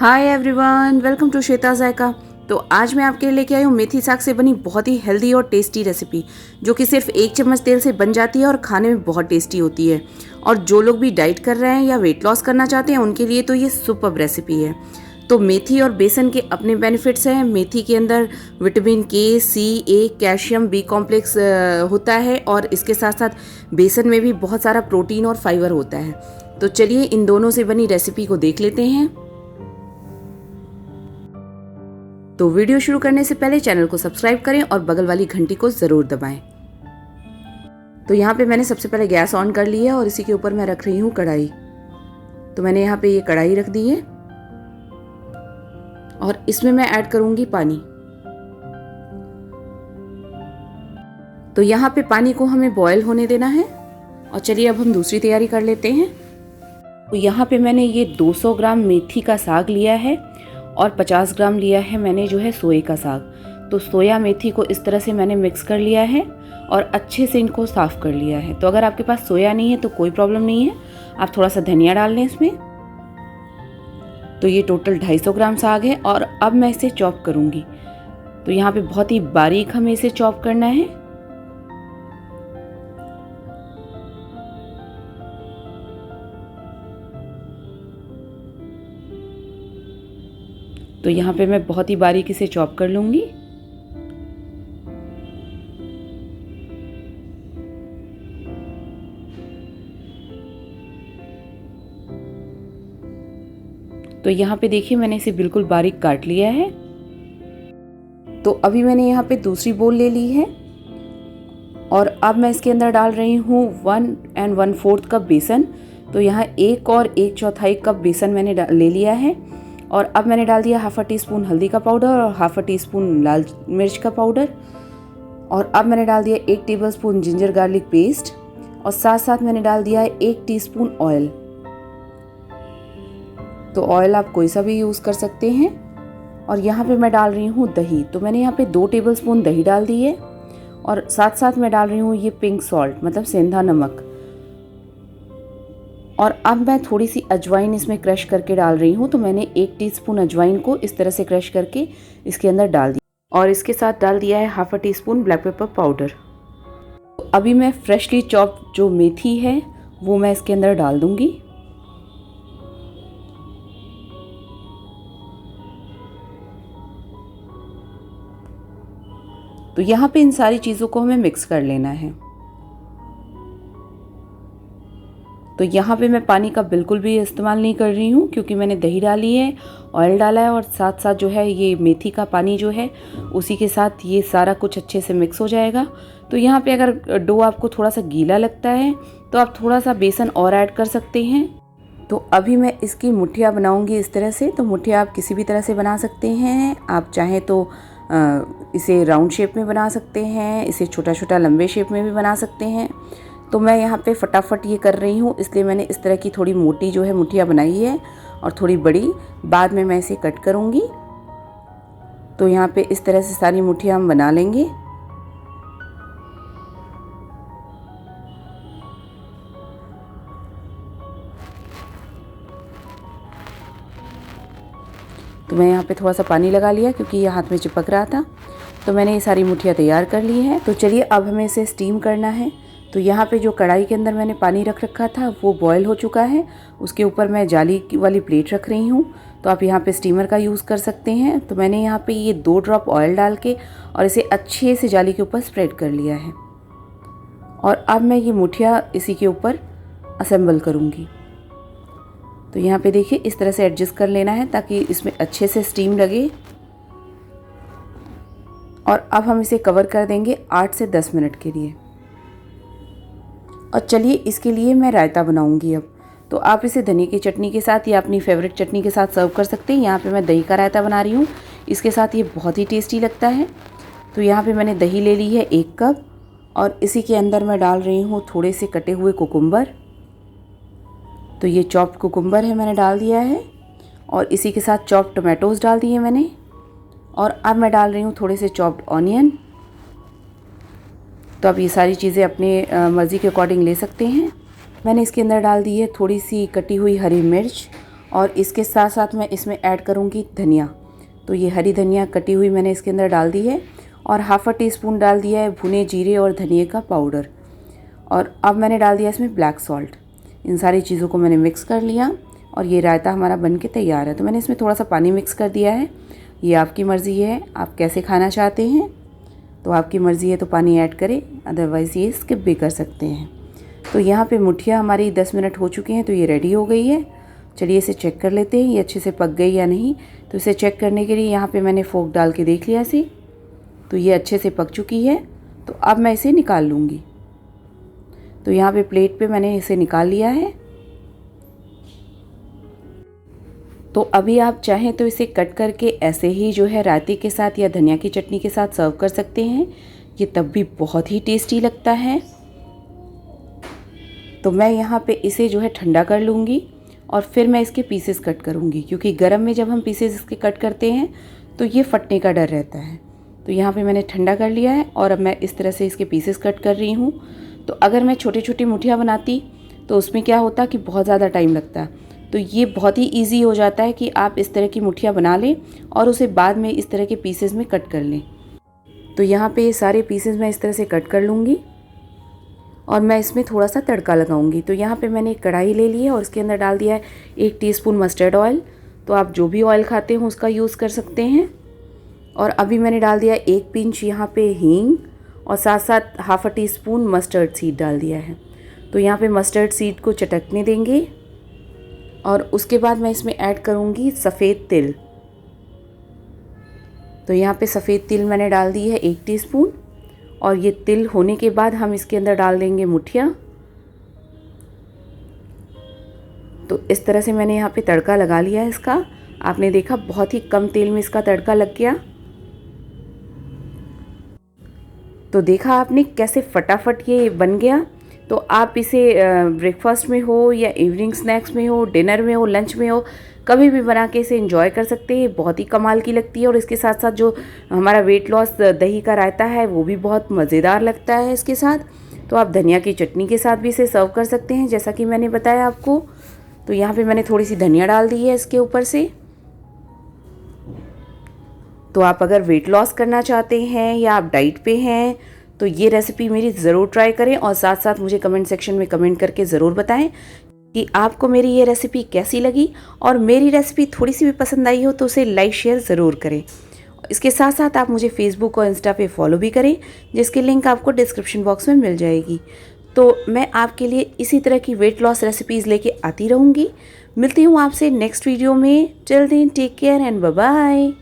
Hi everyone, welcome to Shweta Zaika. तो आज मैं आपके लिए लेके आई हूँ मेथी साग से बनी बहुत ही हेल्दी और टेस्टी रेसिपी, जो कि सिर्फ 1 चम्मच तेल से बन जाती है और खाने में बहुत टेस्टी होती है। और जो लोग भी डाइट कर रहे हैं या वेट लॉस करना चाहते हैं उनके लिए तो ये सुपर्ब रेसिपी है। तो मेथी और बेसन के अपने बेनिफिट्स हैं। मेथी के अंदर विटामिन के, सी, ए, कैल्शियम, बी कॉम्प्लेक्स होता है और इसके साथ साथ बेसन में भी बहुत सारा प्रोटीन और फाइबर होता है। तो चलिए इन दोनों से बनी रेसिपी को देख लेते हैं। तो वीडियो शुरू करने से पहले चैनल को सब्सक्राइब करें और बगल वाली घंटी को ज़रूर दबाएं। तो यहाँ पे मैंने सबसे पहले गैस ऑन कर ली है और इसी के ऊपर मैं रख रही हूँ कढ़ाई। तो मैंने यहाँ पे ये कढ़ाई रख दी है और इसमें मैं ऐड करूँगी पानी। तो यहाँ पे पानी को हमें बॉयल होने देना है। और चलिए अब हम दूसरी तैयारी कर लेते हैं। तो यहाँ पे मैंने ये 200 ग्राम मेथी का साग लिया है और 50 ग्राम लिया है मैंने जो है सोए का साग। तो सोया मेथी को इस तरह से मैंने मिक्स कर लिया है और अच्छे से इनको साफ़ कर लिया है। तो अगर आपके पास सोया नहीं है तो कोई प्रॉब्लम नहीं है, आप थोड़ा सा धनिया डाल लें इसमें। तो ये टोटल 250 ग्राम साग है और अब मैं इसे चॉप करूँगी। तो यहाँ पे बहुत ही बारीक हमें इसे चॉप करना है। तो यहाँ पे मैं बहुत ही बारीकी से चॉप कर लूँगी। तो यहाँ पे देखिए मैंने इसे बिल्कुल बारीक काट लिया है। तो अभी मैंने यहाँ पे दूसरी बोल ले ली है और अब मैं इसके अंदर डाल रही हूँ 1 1/4 कप बेसन। तो यहाँ 1 और 1/4 कप बेसन मैंने ले लिया है। और अब मैंने डाल दिया ½ टीस्पून हल्दी का पाउडर और ½ टीस्पून लाल मिर्च का पाउडर। और अब मैंने डाल दिया 1 टेबलस्पून जिंजर गार्लिक पेस्ट और साथ साथ मैंने डाल दिया है 1 टीस्पून ऑयल। तो ऑयल आप कोई सा भी यूज़ कर सकते हैं। और यहाँ पे मैं डाल रही हूँ दही। तो मैंने यहाँ पे 2 टेबलस्पून दही डाल दी है और साथ साथ मैं डाल रही हूँ ये पिंक सॉल्ट मतलब सेंधा नमक। और अब मैं थोड़ी सी अजवाइन इसमें क्रश करके डाल रही हूँ। तो मैंने 1 टीस्पून अजवाइन को इस तरह से क्रश करके इसके अंदर डाल दिया और इसके साथ डाल दिया है ½ टीस्पून ब्लैक पेपर पाउडर। तो अभी मैं फ्रेशली चॉप जो मेथी है वो मैं इसके अंदर डाल दूँगी। तो यहाँ पे इन सारी चीज़ों को हमें मिक्स कर लेना है। तो यहाँ पे मैं पानी का बिल्कुल भी इस्तेमाल नहीं कर रही हूँ क्योंकि मैंने दही डाली है, ऑयल डाला है और साथ साथ जो है ये मेथी का पानी जो है उसी के साथ ये सारा कुछ अच्छे से मिक्स हो जाएगा। तो यहाँ पे अगर डो आपको थोड़ा सा गीला लगता है तो आप थोड़ा सा बेसन और ऐड कर सकते हैं। तो अभी मैं इसकी मुठियाँ बनाऊँगी इस तरह से। तो मुठियाँ आप किसी भी तरह से बना सकते हैं। आप चाहें तो इसे राउंड शेप में बना सकते हैं, इसे छोटा छोटा लंबे शेप में भी बना सकते हैं। तो मैं यहाँ पे फटाफट ये कर रही हूँ, इसलिए मैंने इस तरह की थोड़ी मोटी जो है मुठियाँ बनाई है और थोड़ी बड़ी बाद में मैं इसे कट करूँगी। तो यहाँ पे इस तरह से सारी मुठियाँ हम बना लेंगे। तो मैं यहाँ पे थोड़ा सा पानी लगा लिया क्योंकि ये हाथ में चिपक रहा था। तो मैंने ये सारी मुठियाँ तैयार कर ली हैं। तो चलिए अब हमें इसे स्टीम करना है। तो यहाँ पे जो कढ़ाई के अंदर मैंने पानी रख रखा था वो बॉयल हो चुका है। उसके ऊपर मैं जाली वाली प्लेट रख रही हूँ। तो आप यहाँ पे स्टीमर का यूज़ कर सकते हैं। तो मैंने यहाँ पे ये 2 ड्रॉप ऑयल डाल के और इसे अच्छे से जाली के ऊपर स्प्रेड कर लिया है। और अब मैं ये मुठियाँ इसी के ऊपर असेंबल करूँगी। तो यहाँ पे देखिए इस तरह से एडजस्ट कर लेना है ताकि इसमें अच्छे से स्टीम लगे। और अब हम इसे कवर कर देंगे 8 से 10 मिनट के लिए। और चलिए इसके लिए मैं रायता बनाऊंगी अब। तो आप इसे धनिया की चटनी के साथ या अपनी फेवरेट चटनी के साथ सर्व कर सकते हैं। यहाँ पे मैं दही का रायता बना रही हूँ, इसके साथ ये बहुत ही टेस्टी लगता है। तो यहाँ पे मैंने दही ले ली है 1 कप और इसी के अंदर मैं डाल रही हूँ थोड़े से कटे हुए कुकुम्बर। तो ये चॉप्ड कुकुम्बर है मैंने डाल दिया है और इसी के साथ चॉप्ड टमाटोज़ डाल दिए मैंने। और अब मैं डाल रही हूँ थोड़े से चॉप्ड ऑनियन। तो आप ये सारी चीज़ें अपने मर्ज़ी के अकॉर्डिंग ले सकते हैं। मैंने इसके अंदर डाल दी है थोड़ी सी कटी हुई हरी मिर्च और इसके साथ साथ मैं इसमें ऐड करूँगी धनिया। तो ये हरी धनिया कटी हुई मैंने इसके अंदर डाल दी है और हाफ़ टीस्पून डाल दिया है भुने जीरे और धनिए का पाउडर। और अब मैंने डाल दिया इसमें ब्लैक सॉल्ट। इन सारी चीज़ों को मैंने मिक्स कर लिया और ये रायता हमारा बन के तैयार है। तो मैंने इसमें थोड़ा सा पानी मिक्स कर दिया है। ये आपकी मर्ज़ी है, आप कैसे खाना चाहते हैं, तो आपकी मर्ज़ी है तो पानी ऐड करें, अदरवाइज़ ये स्किप भी कर सकते हैं। तो यहाँ पे मुठिया हमारी 10 मिनट हो चुके हैं, तो ये रेडी हो गई है। चलिए इसे चेक कर लेते हैं ये अच्छे से पक गई या नहीं। तो इसे चेक करने के लिए यहाँ पे मैंने फोक डाल के देख लिया इसे, तो ये अच्छे से पक चुकी है। तो अब मैं इसे निकाल लूँगी। तो यहाँ पे प्लेट पे मैंने इसे निकाल लिया है। तो अभी आप चाहें तो इसे कट करके ऐसे ही जो है रायते के साथ या धनिया की चटनी के साथ सर्व कर सकते हैं, ये तब भी बहुत ही टेस्टी लगता है। तो मैं यहाँ पे इसे जो है ठंडा कर लूँगी और फिर मैं इसके पीसेस कट करूँगी, क्योंकि गरम में जब हम पीसेस इसके कट करते हैं तो ये फटने का डर रहता है। तो यहाँ पे मैंने ठंडा कर लिया है और अब मैं इस तरह से इसके पीसेस कट कर रही हूँ। तो अगर मैं छोटी छोटी मुठियाँ बनाती तो उसमें क्या होता कि बहुत ज़्यादा टाइम लगता। तो ये बहुत ही ईजी हो जाता है कि आप इस तरह की मुठियाँ बना लें और उसे बाद में इस तरह के पीसेस में कट कर लें। तो यहाँ पे ये सारे पीसेस मैं इस तरह से कट कर लूँगी और मैं इसमें थोड़ा सा तड़का लगाऊंगी। तो यहाँ पे मैंने एक कढ़ाई ले ली है और इसके अंदर डाल दिया है 1 टीस्पून मस्टर्ड ऑयल। तो आप जो भी ऑयल खाते हो उसका यूज़ कर सकते हैं। और अभी मैंने डाल दिया 1 पिंच यहाँ पे हींग और साथ साथ हाफ़ टीस्पून मस्टर्ड सीड डाल दिया है। तो यहाँ पे मस्टर्ड सीड को चटकने देंगे और उसके बाद मैं इसमें ऐड करूँगी सफ़ेद तिल। तो यहाँ पे सफ़ेद तिल मैंने डाल दी है 1 टीस्पून और ये तिल होने के बाद हम इसके अंदर डाल देंगे मुठिया। तो इस तरह से मैंने यहाँ पे तड़का लगा लिया है इसका। आपने देखा बहुत ही कम तेल में इसका तड़का लग गया। तो देखा आपने कैसे फटाफट ये बन गया। तो आप इसे ब्रेकफास्ट में हो या इवनिंग स्नैक्स में हो, डिनर में हो, लंच में हो, कभी भी बना के इसे एंजॉय कर सकते हैं। बहुत ही कमाल की लगती है और इसके साथ साथ जो हमारा वेट लॉस दही का रायता है वो भी बहुत मज़ेदार लगता है इसके साथ। तो आप धनिया की चटनी के साथ भी इसे सर्व कर सकते हैं जैसा कि मैंने बताया आपको। तो यहाँ पे मैंने थोड़ी सी धनिया डाल दी है इसके ऊपर से। तो आप अगर वेट लॉस करना चाहते हैं या आप डाइट पे हैं तो ये रेसिपी मेरी ज़रूर ट्राई करें और साथ साथ मुझे कमेंट सेक्शन में कमेंट करके ज़रूर बताएं कि आपको मेरी ये रेसिपी कैसी लगी। और मेरी रेसिपी थोड़ी सी भी पसंद आई हो तो उसे लाइक शेयर ज़रूर करें। इसके साथ साथ आप मुझे फेसबुक और इंस्टा पे फॉलो भी करें, जिसकी लिंक आपको डिस्क्रिप्शन बॉक्स में मिल जाएगी। तो मैं आपके लिए इसी तरह की वेट लॉस रेसिपीज़ लेके आती रहूँगी। मिलती हूँ आपसे नेक्स्ट वीडियो में। Till then take care and bye bye.